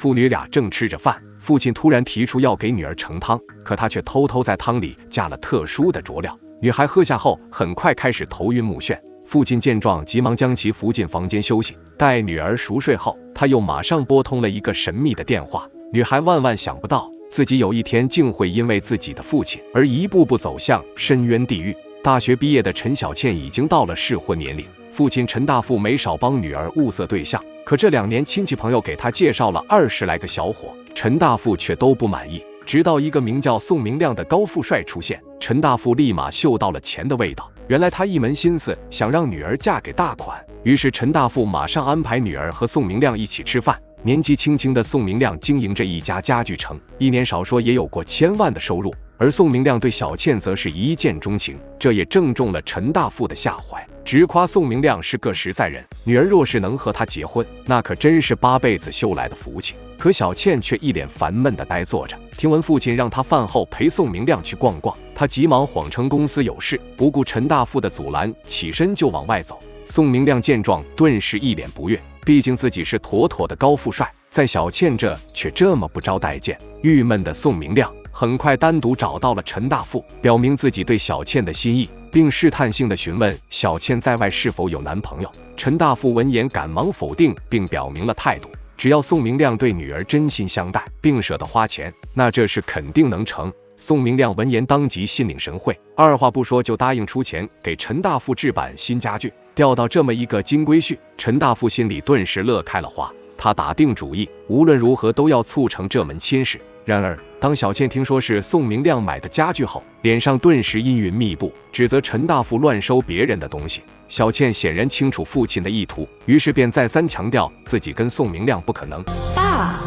父女俩正吃着饭，父亲突然提出要给女儿盛汤，可他却偷偷在汤里加了特殊的佐料。女孩喝下后，很快开始头晕目眩。父亲见状，急忙将其扶进房间休息。待女儿熟睡后，他又马上拨通了一个神秘的电话。女孩万万想不到，自己有一天竟会因为自己的父亲而一步步走向深渊地狱。大学毕业的陈小倩已经到了适婚年龄，父亲陈大富没少帮女儿物色对象，可这2年亲戚朋友给他介绍了20来个小伙，陈大富却都不满意。直到一个名叫宋明亮的高富帅出现，陈大富立马嗅到了钱的味道。原来他一门心思想让女儿嫁给大款，于是陈大富马上安排女儿和宋明亮一起吃饭。年纪轻轻的宋明亮经营着一家家具城，一年少说也有过1000万的收入，而宋明亮对小倩则是一见钟情，这也正中了陈大富的下怀，直夸宋明亮是个实在人，女儿若是能和他结婚，那可真是8辈子修来的福气。可小倩却一脸烦闷地呆坐着，听闻父亲让她饭后陪宋明亮去逛逛，她急忙谎称公司有事，不顾陈大富的阻拦，起身就往外走。宋明亮见状，顿时一脸不悦，毕竟自己是妥妥的高富帅，在小倩这却这么不招待见。郁闷的宋明亮很快单独找到了陈大富，表明自己对小倩的心意，并试探性地询问小倩在外是否有男朋友。陈大富闻言赶忙否定，并表明了态度，只要宋明亮对女儿真心相待，并舍得花钱，那这事肯定能成。宋明亮闻言当即心领神会，二话不说就答应出钱给陈大富置办新家具。钓到这么一个金龟婿，陈大富心里顿时乐开了花，他打定主意，无论如何都要促成这门亲事。然而当小倩听说是宋明亮买的家具后，脸上顿时阴云密布，指责陈大富乱收别人的东西。小倩显然清楚父亲的意图，于是便再三强调自己跟宋明亮不可能。爸，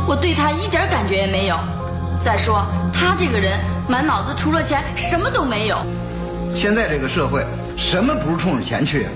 我对他一点感觉也没有，再说他这个人满脑子除了钱什么都没有。现在这个社会什么不是冲着钱去啊？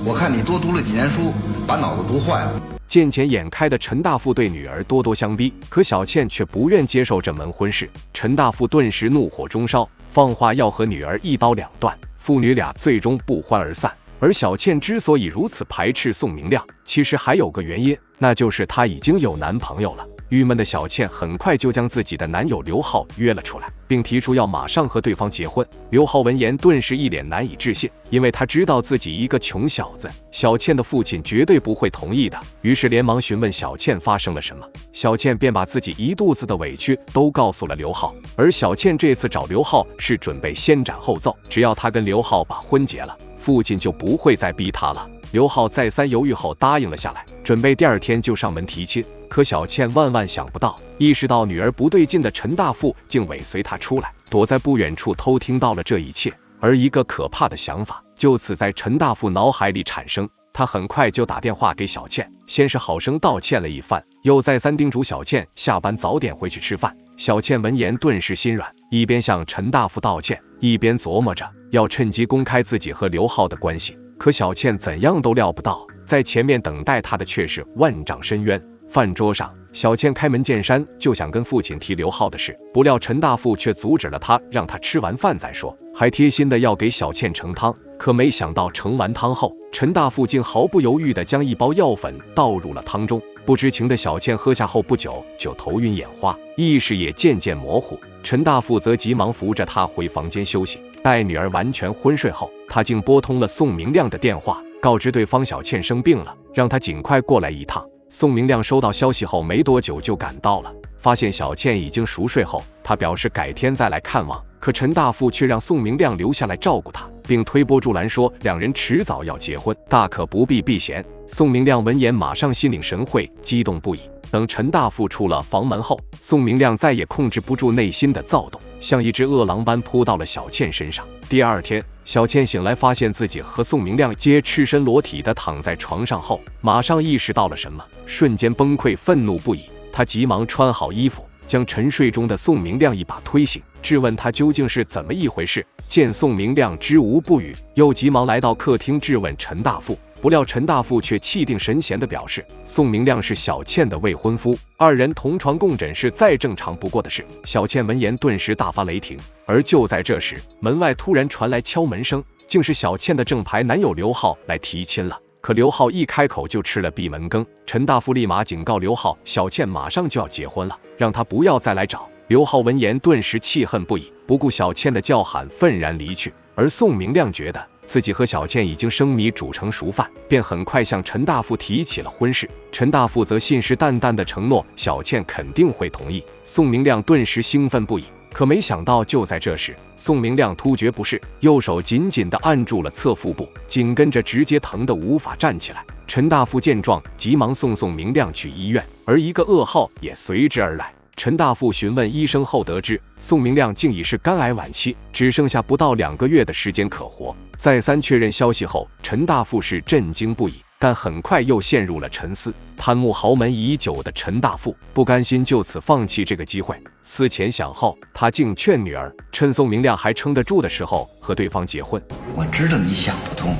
我看你多读了几年书，把脑子读坏了。见钱眼开的陈大富对女儿咄咄相逼，可小倩却不愿接受这门婚事。陈大富顿时怒火中烧，放话要和女儿一刀两断，父女俩最终不欢而散。而小倩之所以如此排斥宋明亮，其实还有个原因，那就是她已经有男朋友了。郁闷的小倩很快就将自己的男友刘浩约了出来，并提出要马上和对方结婚。刘浩闻言顿时一脸难以置信，因为他知道自己一个穷小子，小倩的父亲绝对不会同意的，于是连忙询问小倩发生了什么。小倩便把自己一肚子的委屈都告诉了刘浩，而小倩这次找刘浩是准备先斩后奏，只要他跟刘浩把婚结了，父亲就不会再逼他了。刘浩再三犹豫后答应了下来，准备第2天就上门提亲。可小倩万万想不到，意识到女儿不对劲的陈大富竟尾随她出来，躲在不远处偷听到了这一切。而一个可怕的想法就此在陈大富脑海里产生，他很快就打电话给小倩，先是好生道歉了一番，又再三叮嘱小倩下班早点回去吃饭。小倩闻言顿时心软，一边向陈大富道歉，一边琢磨着要趁机公开自己和刘浩的关系。可小倩怎样都料不到，在前面等待她的却是万丈深渊。饭桌上，小倩开门见山就想跟父亲提刘浩的事，不料陈大富却阻止了她，让她吃完饭再说，还贴心的要给小倩盛汤。可没想到盛完汤后，陈大富竟毫不犹豫地将一包药粉倒入了汤中。不知情的小倩喝下后不久就头晕眼花，意识也渐渐模糊。陈大富则急忙扶着她回房间休息。待女儿完全昏睡后，他竟拨通了宋明亮的电话，告知对方小倩生病了，让他尽快过来一趟。宋明亮收到消息后没多久就赶到了，发现小倩已经熟睡后，他表示改天再来看望。可陈大富却让宋明亮留下来照顾他，并推波助澜说两人迟早要结婚，大可不必避嫌。宋明亮闻言马上心领神会，激动不已。等陈大富出了房门后，宋明亮再也控制不住内心的躁动，像一只饿狼般扑到了小倩身上。第2天，小倩醒来发现自己和宋明亮皆赤身裸体地躺在床上后，马上意识到了什么，瞬间崩溃愤怒不已。她急忙穿好衣服，将沉睡中的宋明亮一把推醒，质问他究竟是怎么一回事。见宋明亮支吾不语，又急忙来到客厅质问陈大富。不料陈大富却气定神闲地表示，宋明亮是小倩的未婚夫，2人同床共枕是再正常不过的事。小倩闻言顿时大发雷霆。而就在这时，门外突然传来敲门声，竟是小倩的正牌男友刘浩来提亲了。可刘浩一开口就吃了闭门羹。陈大富立马警告刘浩，小倩马上就要结婚了，让他不要再来找。刘浩闻言顿时气恨不已，不顾小倩的叫喊，愤然离去。而宋明亮觉得自己和小倩已经生米煮成熟饭，便很快向陈大富提起了婚事。陈大富则信誓旦旦地承诺小倩肯定会同意。宋明亮顿时兴奋不已，可没想到就在这时，宋明亮突觉不适，右手紧紧地按住了侧腹部，紧跟着直接疼得无法站起来。陈大富见状，急忙送宋明亮去医院，而一个噩耗也随之而来。陈大富询问医生后得知，宋明亮竟已是肝癌晚期，只剩下不到2个月的时间可活。再三确认消息后，陈大富是震惊不已，但很快又陷入了沉思。贪慕豪门已久的陈大富不甘心就此放弃这个机会，思前想后，他竟劝女儿趁宋明亮还撑得住的时候和对方结婚。我知道你想不通，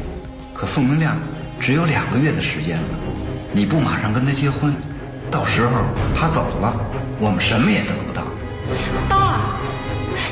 可宋明亮只有2个月的时间了，你不马上跟他结婚，到时候他走了，我们什么也得不到。爸，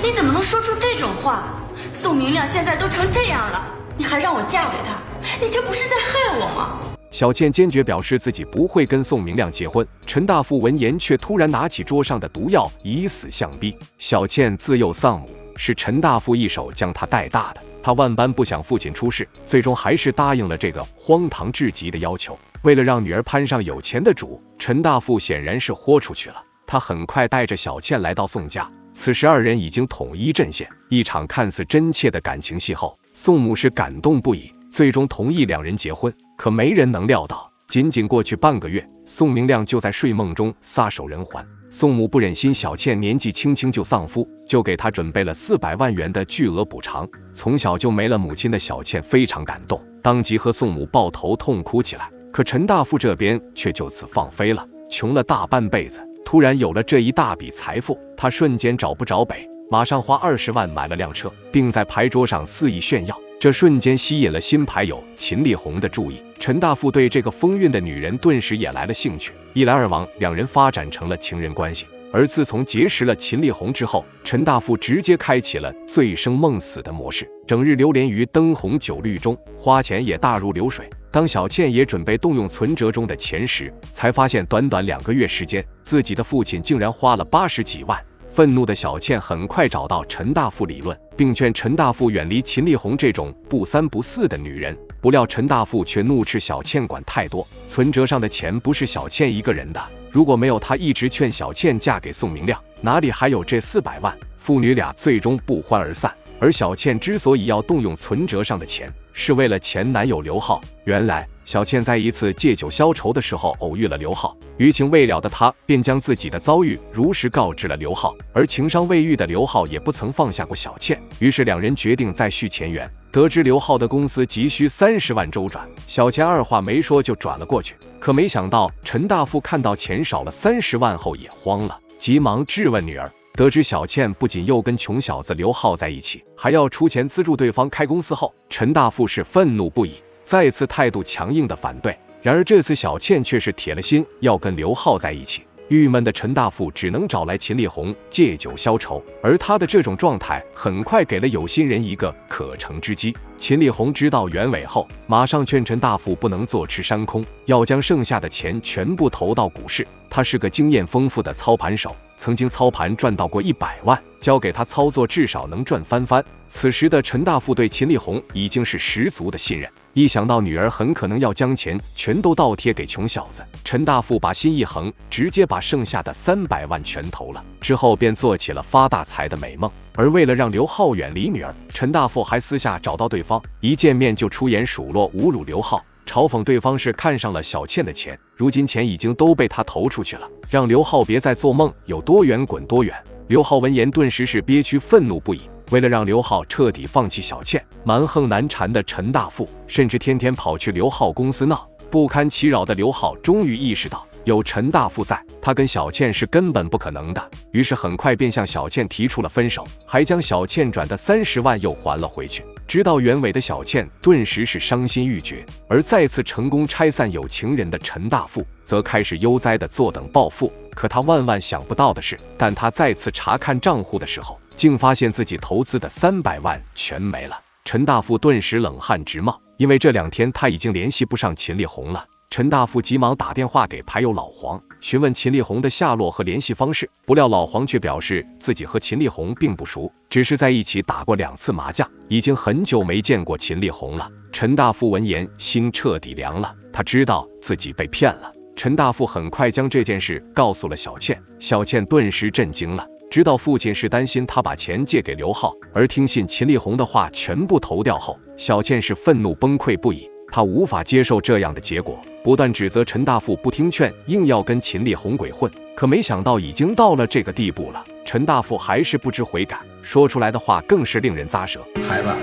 你怎么能说出这种话？宋明亮现在都成这样了，你还让我嫁给他，你这不是在害我吗？小倩坚决表示自己不会跟宋明亮结婚。陈大富闻言却突然拿起桌上的毒药，以死相逼。小倩自幼丧母，是陈大富一手将她带大的，她万般不想父亲出事，最终还是答应了这个荒唐至极的要求。为了让女儿攀上有钱的主，陈大富显然是豁出去了。他很快带着小倩来到宋家，此时2人已经统一阵线。一场看似真切的感情戏后，宋母是感动不已，最终同意2人结婚。可没人能料到，仅仅过去半个月，宋明亮就在睡梦中撒手人寰。宋母不忍心小倩年纪轻轻就丧夫，就给她准备了400万元的巨额补偿。从小就没了母亲的小倩非常感动，当即和宋母抱头痛哭起来。可陈大富这边却就此放飞了，穷了大半辈子，突然有了这一大笔财富，他瞬间找不着北，马上花20万买了辆车，并在牌桌上肆意炫耀。这瞬间吸引了新牌友秦丽红的注意，陈大富对这个风韵的女人顿时也来了兴趣，一来二往，2人发展成了情人关系。而自从结识了秦丽红之后，陈大富直接开启了醉生梦死的模式，整日流连于灯红酒绿中，花钱也大如流水。当小倩也准备动用存折中的钱时，才发现短短2个月时间，自己的父亲竟然花了80几万。愤怒的小倩很快找到陈大富理论，并劝陈大富远离秦丽红这种不三不四的女人。不料陈大富却怒斥小倩管太多，存折上的钱不是小倩一个人的，如果没有他一直劝小倩嫁给宋明亮，哪里还有这400万？父女俩最终不欢而散。而小倩之所以要动用存折上的钱，是为了前男友刘浩。原来小倩在一次借酒消愁的时候偶遇了刘浩，余情未了的她便将自己的遭遇如实告知了刘浩，而情伤未愈的刘浩也不曾放下过小倩，于是2人决定再续前缘。得知刘浩的公司急需30万周转，小倩二话没说就转了过去。可没想到陈大富看到钱少了30万后也慌了，急忙质问女儿。得知小倩不仅又跟穷小子刘浩在一起，还要出钱资助对方开公司后，陈大富是愤怒不已，再次态度强硬的反对。然而这次小倩却是铁了心要跟刘浩在一起，郁闷的陈大富只能找来秦丽红借酒消愁，而他的这种状态很快给了有心人一个可乘之机。秦丽红知道原委后，马上劝陈大富不能坐吃山空，要将剩下的钱全部投到股市。他是个经验丰富的操盘手，曾经操盘赚到过100万，交给他操作至少能赚翻番。此时的陈大富对秦丽红已经是十足的信任，一想到女儿很可能要将钱全都倒贴给穷小子，陈大富把心一横，直接把剩下的300万全投了，之后便做起了发大财的美梦。而为了让刘浩远离女儿，陈大富还私下找到对方，一见面就出言数落侮辱刘浩，嘲讽对方是看上了小倩的钱，如今钱已经都被他投出去了，让刘浩别再做梦，有多远滚多远。刘浩闻言顿时是憋屈愤怒不已，为了让刘浩彻底放弃小倩，蛮横难缠的陈大富甚至天天跑去刘浩公司闹。不堪其扰的刘浩终于意识到，有陈大富在，他跟小倩是根本不可能的，于是很快便向小倩提出了分手，还将小倩转的30万又还了回去。知道原委的小倩顿时是伤心欲绝，而再次成功拆散有情人的陈大富则开始悠哉地坐等报复。可他万万想不到的是，但他再次查看账户的时候，竟发现自己投资的300万全没了。陈大富顿时冷汗直冒，因为这2天他已经联系不上秦丽红了。陈大富急忙打电话给牌友老黄，询问秦丽红的下落和联系方式。不料老黄却表示自己和秦丽红并不熟，只是在一起打过2次麻将，已经很久没见过秦丽红了。陈大富闻言心彻底凉了，他知道自己被骗了。陈大富很快将这件事告诉了小倩，小倩顿时震惊了。知道父亲是担心他把钱借给刘浩，而听信秦丽红的话全部投掉后，小倩是愤怒崩溃不已。她无法接受这样的结果，不断指责陈大富不听劝，硬要跟秦丽红鬼混。可没想到已经到了这个地步了，陈大富还是不知悔改，说出来的话更是令人咂舌。孩子，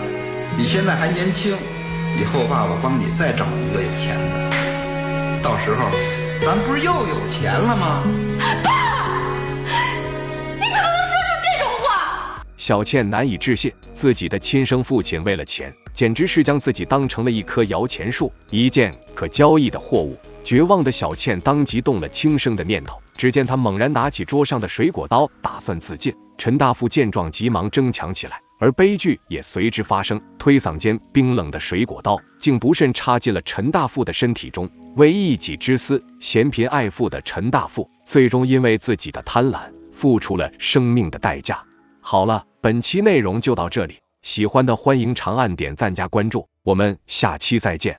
你现在还年轻，以后爸爸帮你再找一个有钱的，到时候咱不是又有钱了吗？爸，你怎么能说出这种话？小倩难以置信，自己的亲生父亲为了钱，简直是将自己当成了一棵摇钱树，一件可交易的货物。绝望的小倩当即动了轻生的念头，只见她猛然拿起桌上的水果刀，打算自尽。陈大富见状急忙争抢起来，而悲剧也随之发生。推搡间冰冷的水果刀竟不慎插进了陈大富的身体中。为一己之私，嫌贫爱富的陈大富，最终因为自己的贪婪，付出了生命的代价。好了，本期内容就到这里，喜欢的欢迎长按点赞加关注，我们下期再见。